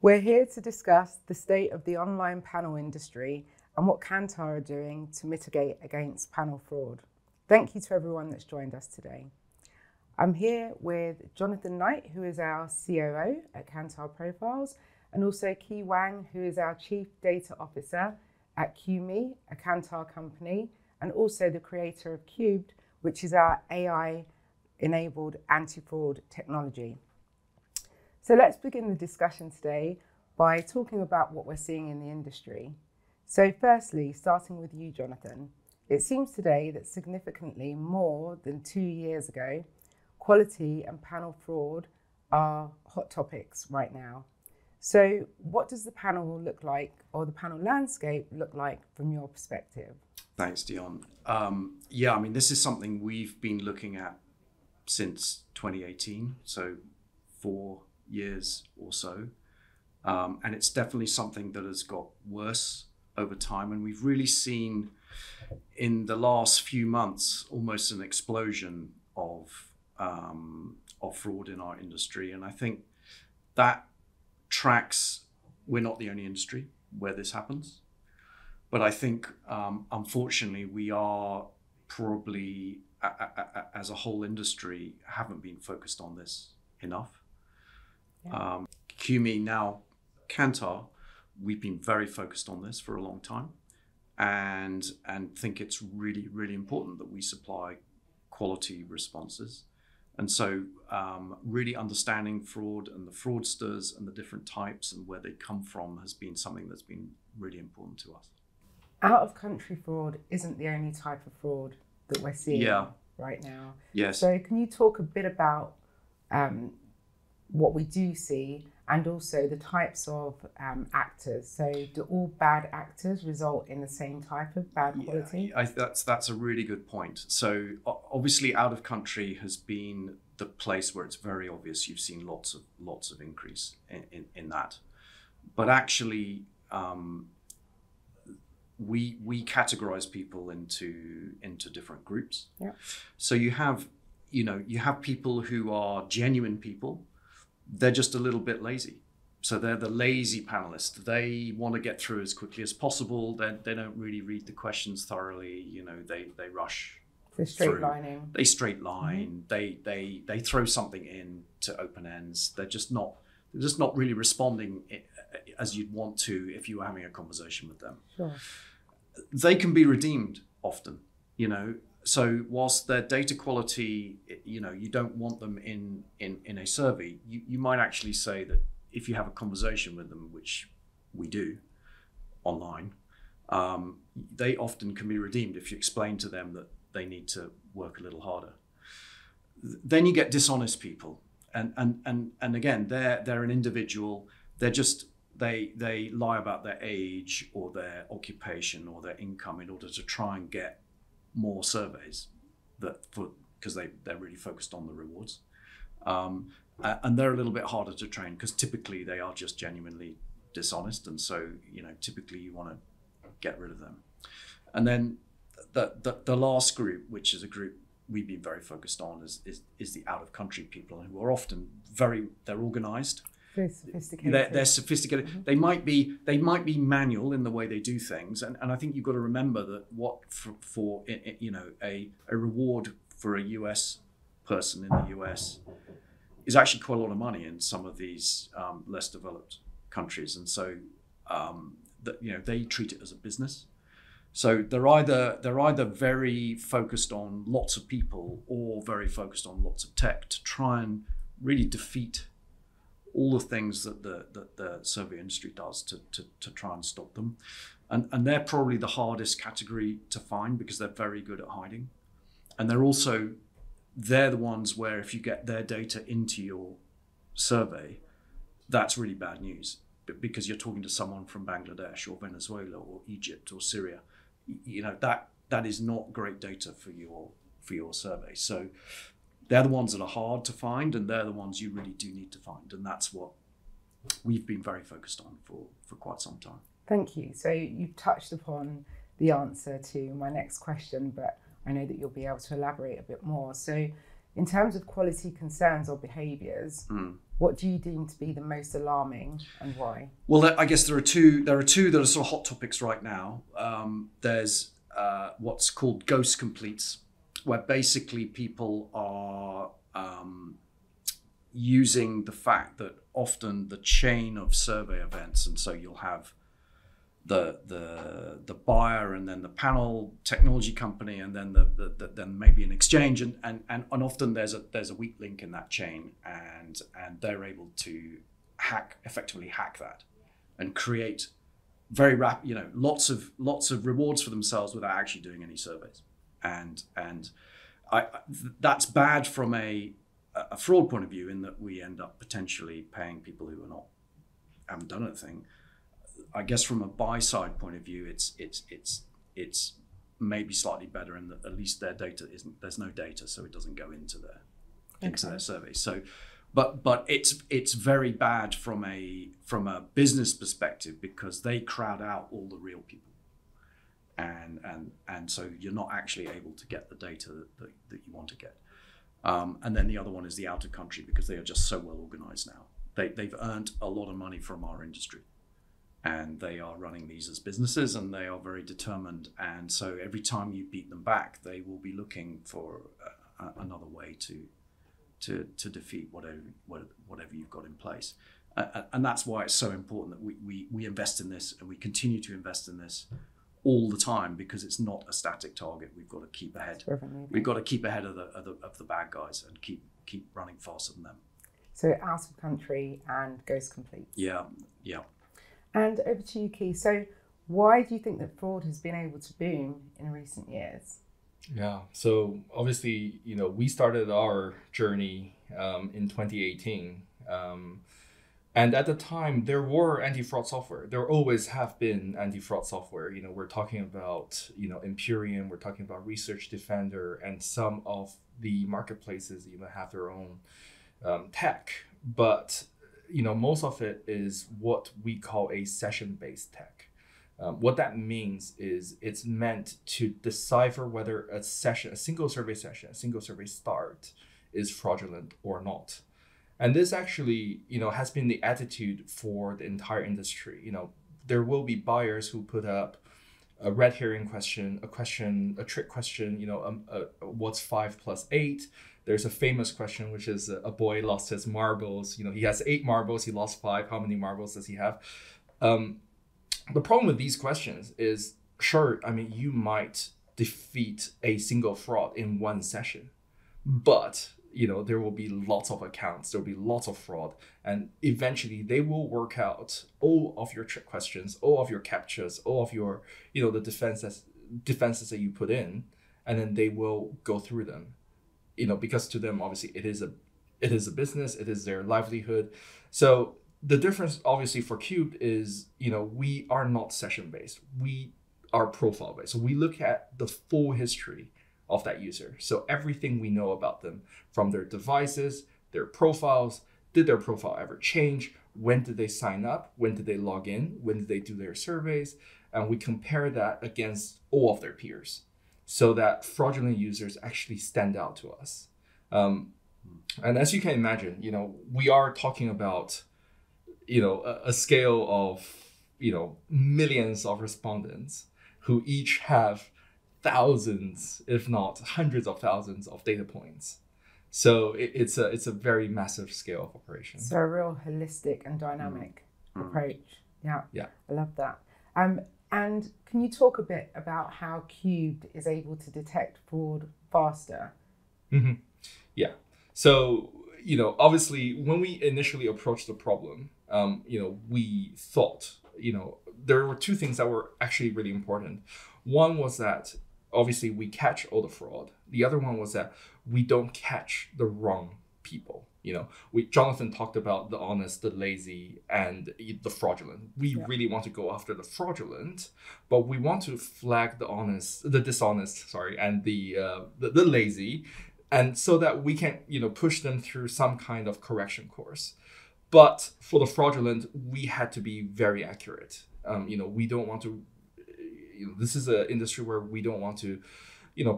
We're here to discuss the state of the online panel industry and what Kantar are doing to mitigate against panel fraud. Thank you to everyone that's joined us today. I'm here with Jonathan Knight, who is our COO at Kantar Profiles, and also Wang, who is our Chief Data Officer at Qmee, a Kantar company, and also the creator of Cubed, which is our AI-enabled anti-fraud technology. So let's begin the discussion today by talking about what we're seeing in the industry. So firstly, starting with you, Jonathan, it seems today that significantly more than 2 years ago, quality and panel fraud are hot topics right now. So what does the panel look like, or the panel landscape look like from your perspective? Thanks, Dionne. This is something we've been looking at since 2018, so 4 years or so. And it's definitely something that has got worse over time. And we've really seen in the last few months almost an explosion of fraud in our industry. And I think that tracks, we're not the only industry where this happens. But I think, unfortunately, we are probably, as a whole industry, haven't been focused on this enough. Yeah. Qmee, now Kantar, we've been very focused on this for a long time, and think it's really, really important that we supply quality responses. And so really understanding fraud and the fraudsters and the different types and where they come from has been something that's been really important to us. Out-of-country fraud isn't the only type of fraud that we're seeing right now. Yes. So can you talk a bit about what we do see and also the types of actors? So do all bad actors result in the same type of bad quality? That's a really good point. So obviously out of country has been the place where it's very obvious. You've seen lots of increase in that. But actually we categorize people into different groups. Yeah. So you have people who are genuine people. They're just a little bit lazy. So they're the lazy panelists. They want to get through as quickly as possible. They don't really read the questions thoroughly. They rush. They're straight lining. They straight line. Mm-hmm. They throw something in to open ends. They're just not really responding as you'd want to if you were having a conversation with them. Sure. They can be redeemed often, So whilst their data quality, you don't want them in a survey, you might actually say that if you have a conversation with them, which we do online, they often can be redeemed if you explain to them that they need to work a little harder. Then you get dishonest people. And again, they're an individual. They lie about their age or their occupation or their income in order to try and get more surveys because they're really focused on the rewards. And they're a little bit harder to train because typically they are just genuinely dishonest. And so, typically you want to get rid of them. And then the last group, which is a group we've been very focused on, is the out-of-country people who are often they're organized. Very sophisticated. They're sophisticated. Mm-hmm. They might be manual in the way they do things, and I think you've got to remember that for a reward for a US person in the US is actually quite a lot of money in some of these less developed countries, and so they treat it as a business. So they're either very focused on lots of people or very focused on lots of tech to try and really defeat all the things that the survey industry does to try and stop them. And they're probably the hardest category to find because they're very good at hiding. And they're the ones where if you get their data into your survey, that's really bad news because you're talking to someone from Bangladesh or Venezuela or Egypt or Syria. That is not great data for your survey. So they're the ones that are hard to find, and they're the ones you really do need to find. And that's what we've been very focused on for quite some time. Thank you. So you've touched upon the answer to my next question, but I know that you'll be able to elaborate a bit more. So in terms of quality concerns or behaviours, What do you deem to be the most alarming and why? Well, I guess there are two that are sort of hot topics right now. There's what's called ghost completes, where basically people are using the fact that often the chain of survey events, and so you'll have the buyer and then the panel technology company and then then maybe an exchange, and often there's a weak link in that chain, and they're able to effectively hack that and create very lots of rewards for themselves without actually doing any surveys, and that's bad from a fraud point of view, in that we end up potentially paying people who haven't done anything. I guess from a buy side point of view, it's maybe slightly better in that at least their data there's no data, so it doesn't go into their survey. So, but it's very bad from a business perspective, because they crowd out all the real people, and so you're not actually able to get the data that you want to get. And then the other one is the out of country, because they are just so well organized now. They've earned a lot of money from our industry, and they are running these as businesses, and they are very determined. And so every time you beat them back, they will be looking for another way to defeat whatever you've got in place. And that's why it's so important that we invest in this, and we continue to invest in this all the time, because it's not a static target. We've got to keep ahead. We've got to keep ahead of the bad guys and keep running faster than them. So out of country and ghost complete. Yeah. And over to you, Qmee. So why do you think that fraud has been able to boom in recent years? Yeah, so obviously, we started our journey in 2018. And at the time, there were anti-fraud software. There always have been anti-fraud software. We're talking about, Empyrean, we're talking about Research Defender, and some of the marketplaces even have their own tech. But, most of it is what we call a session-based tech. What that means is it's meant to decipher whether a single survey session, a single survey start is fraudulent or not. And this actually, has been the attitude for the entire industry. There will be buyers who put up a red herring question, a trick question, what's 5 + 8? There's a famous question, which is a boy lost his marbles. He has 8 marbles, he lost 5. How many marbles does he have? The problem with these questions is, sure, you might defeat a single fraud in one session, but there will be lots of accounts, there'll be lots of fraud, and eventually they will work out all of your trick questions, all of your captures, all of your, the defenses that you put in, and then they will go through them, because to them, obviously, it is a business, it is their livelihood. So the difference, obviously, for Qmee is, we are not session-based, we are profile-based. So we look at the full history of that user. So everything we know about them, from their devices, their profiles, did their profile ever change? When did they sign up? When did they log in? When did they do their surveys? And we compare that against all of their peers, so that fraudulent users actually stand out to us. And as you can imagine, we are talking about, a scale of, millions of respondents who each have thousands, if not hundreds of thousands of data points. So it's a very massive scale of operation. So a real holistic and dynamic approach. Yeah. I love that. And can you talk a bit about how Qmee is able to detect fraud faster? Mm-hmm. Yeah. So, obviously, when we initially approached the problem, we thought, there were 2 things that were actually really important. One was that obviously we catch all the fraud. The other one was that we don't catch the wrong people. Jonathan talked about the honest, the lazy, and the fraudulent. We really want to go after the fraudulent, but we want to flag the dishonest, and the lazy, and so that we can, push them through some kind of correction course. But for the fraudulent, we had to be very accurate. We don't want to. This is an industry where we don't want to,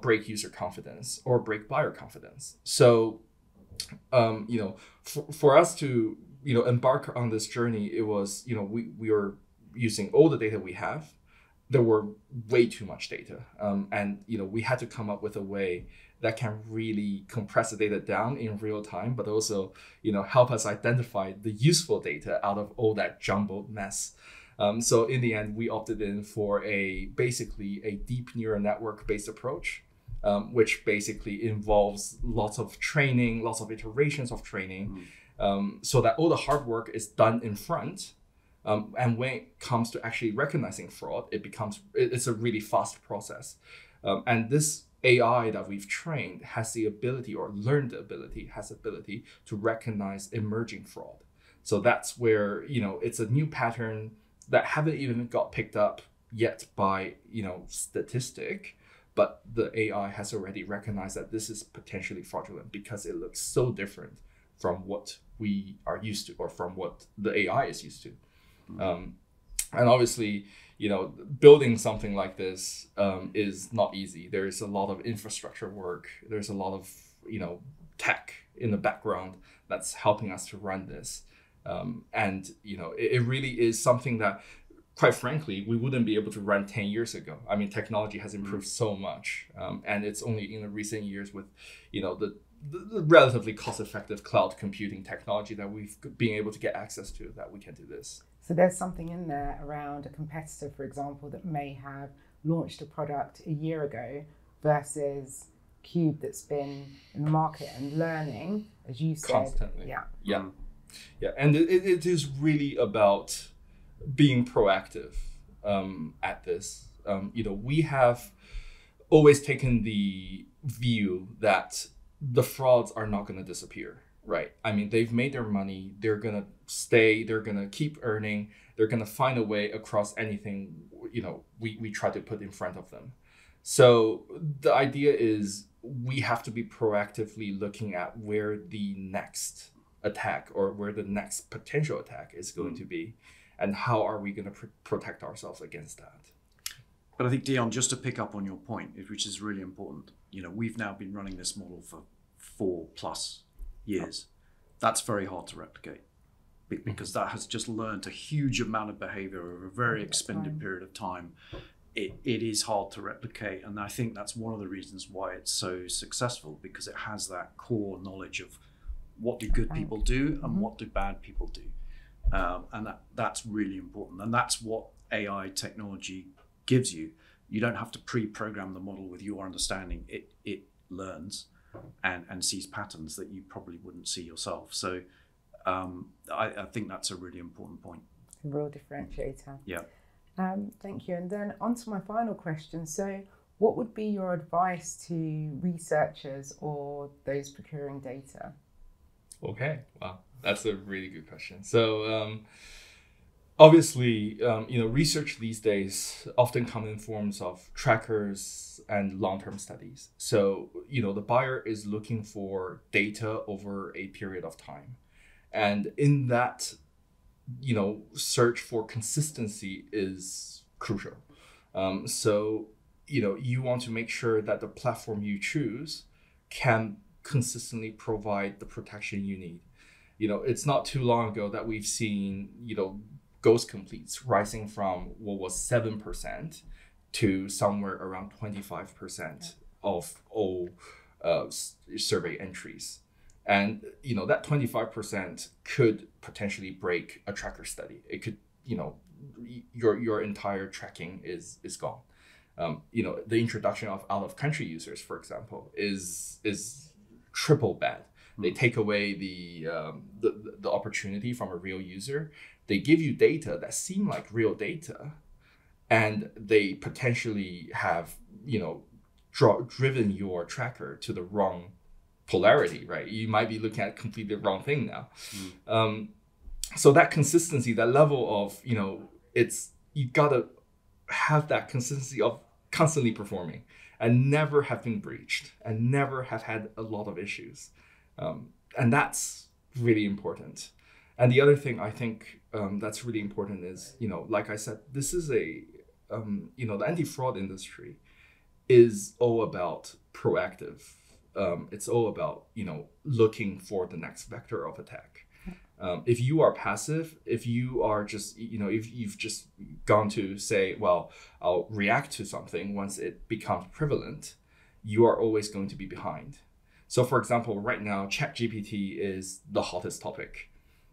break user confidence or break buyer confidence. So you know, for us to, you know, embark on this journey, it was, you know, we were using all the data we have. There were way too much data, and you know, we had to come up with a way that can really compress the data down in real time, but also, you know, help us identify the useful data out of all that jumbled mess. So in the end, we opted in for basically a deep neural network based approach, which basically involves lots of training, lots of iterations of training, so that all the hard work is done in front. And when it comes to actually recognizing fraud, it's a really fast process. And this AI that we've trained has the ability, or learned the ability, has the ability to recognize emerging fraud. So that's where, you know, it's a new pattern that haven't even got picked up yet by, you know, statistic, but the AI has already recognized that this is potentially fraudulent because it looks so different from what we are used to, or from what the AI is used to. And obviously, you know, building something like this is not easy. There's a lot of infrastructure work. There's a lot of, you know, tech in the background that's helping us to run this. And, you know, it really is something that, quite frankly, we wouldn't be able to run 10 years ago. I mean, technology has improved so much. And it's only in the recent years with, you know, the relatively cost-effective cloud computing technology that we've been able to get access to, that we can do this. So there's something in there around a competitor, for example, that may have launched a product a year ago versus Qmee that's been in the market and learning, as you said. Constantly. Yeah. And it is really about being proactive at this. You know, we have always taken the view that the frauds are not going to disappear. Right. I mean, they've made their money. They're going to stay. They're going to keep earning. They're going to find a way across anything, you know, we try to put in front of them. So the idea is we have to be proactively looking at where the next attack, or where the next potential attack is going to be, and how are we going to protect ourselves against that. But I think, Dionne, just to pick up on your point, which is really important, you know, we've now been running this model for 4+ years. That's very hard to replicate, because that has just learned a huge amount of behavior over a very extended period of time. It is hard to replicate, and I think that's one of the reasons why it's so successful, because it has that core knowledge of what do good people do and what do bad people do, and that's really important, and that's what AI technology gives you. You don't have to pre-program the model with your understanding. It learns and sees patterns that you probably wouldn't see yourself. So I think that's a really important point. A real differentiator. Yeah. Thank you. And then on to my final question. So what would be your advice to researchers or those procuring data? Okay, wow, that's a really good question. So obviously, you know, research these days often come in forms of trackers and long-term studies. So, you know, the buyer is looking for data over a period of time. And in that, you know, search for consistency is crucial. So, you know, you want to make sure that the platform you choose can consistently provide the protection you need. You know, it's not too long ago that we've seen, you know, ghost completes rising from what was 7% to somewhere around 25% of all survey entries. And, you know, that 25% could potentially break a tracker study. It could, you know, your entire tracking is gone. You know, the introduction of out-of-country users, for example, is triple bad. They take away the opportunity from a real user. They give you data that seem like real data, and they potentially have, you know, driven your tracker to the wrong polarity, right? You might be looking at completely the wrong thing now. So that consistency, that level of, you know, you gotta have that consistency of constantly performing and never have been breached and never have had a lot of issues. And that's really important. And the other thing I think that's really important is, you know, like I said, this is you know, the anti-fraud industry is all about proactive it's all about, looking for the next vector of attack. If you are passive, if you are just, if you've just gone to say, well, I'll react to something once it becomes prevalent, you are always going to be behind. So for example, right now, ChatGPT is the hottest topic.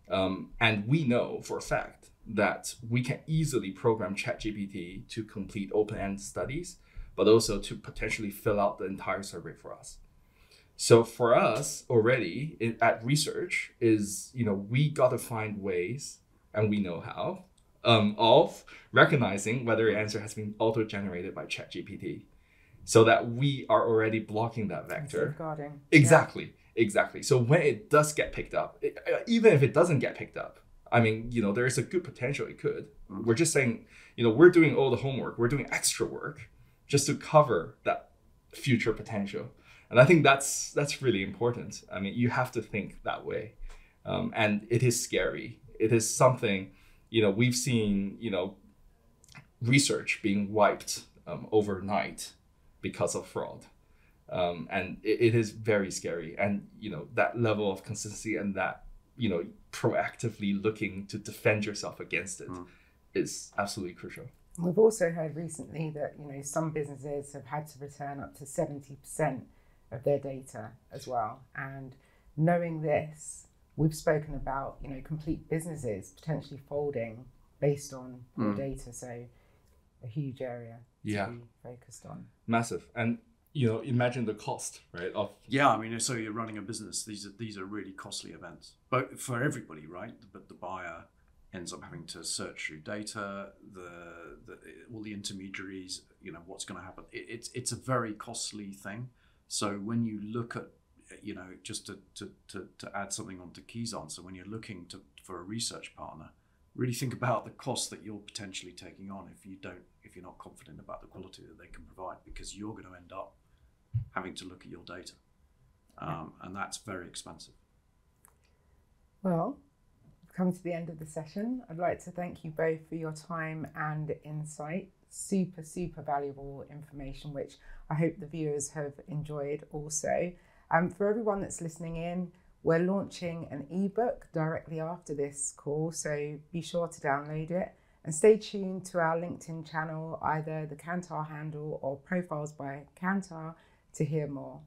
And we know for a fact that we can easily program ChatGPT to complete open-end studies, but also to potentially fill out the entire survey for us. So for us already at research is, we got to find ways, and we know how, of recognizing whether an answer has been auto-generated by ChatGPT, so that we are already blocking that vector. Safeguarding. Exactly, yeah. Exactly. So when it does get picked up, even if it doesn't get picked up, I mean, there is a good potential it could. We're just saying, we're doing all the homework, we're doing extra work just to cover that future potential. And I think that's really important. I mean, you have to think that way. And it is scary. It is something, we've seen, research being wiped overnight because of fraud. And it is very scary. And, that level of consistency and that, proactively looking to defend yourself against it is absolutely crucial. We've also heard recently that, some businesses have had to return up to 70% of their data as well. And knowing this, we've spoken about, complete businesses potentially folding based on the data. So a huge area to be focused on. Massive. And, imagine the cost, right? Yeah, I mean, so you're running a business. These are really costly events, but for everybody, right? But the buyer ends up having to search through data, all the intermediaries, what's going to happen. It's a very costly thing. So when you look at, just to add something onto Qmee's answer, when you're looking for a research partner, really think about the cost that you're potentially taking on if you're not confident about the quality that they can provide, because you're going to end up having to look at your data, and that's very expensive. Well, we've come to the end of the session. I'd like to thank you both for your time and insight. Super, super valuable information, which I hope the viewers have enjoyed also. For everyone that's listening in, we're launching an ebook directly after this call, so be sure to download it and stay tuned to our LinkedIn channel, either the Kantar handle or Profiles by Kantar, to hear more.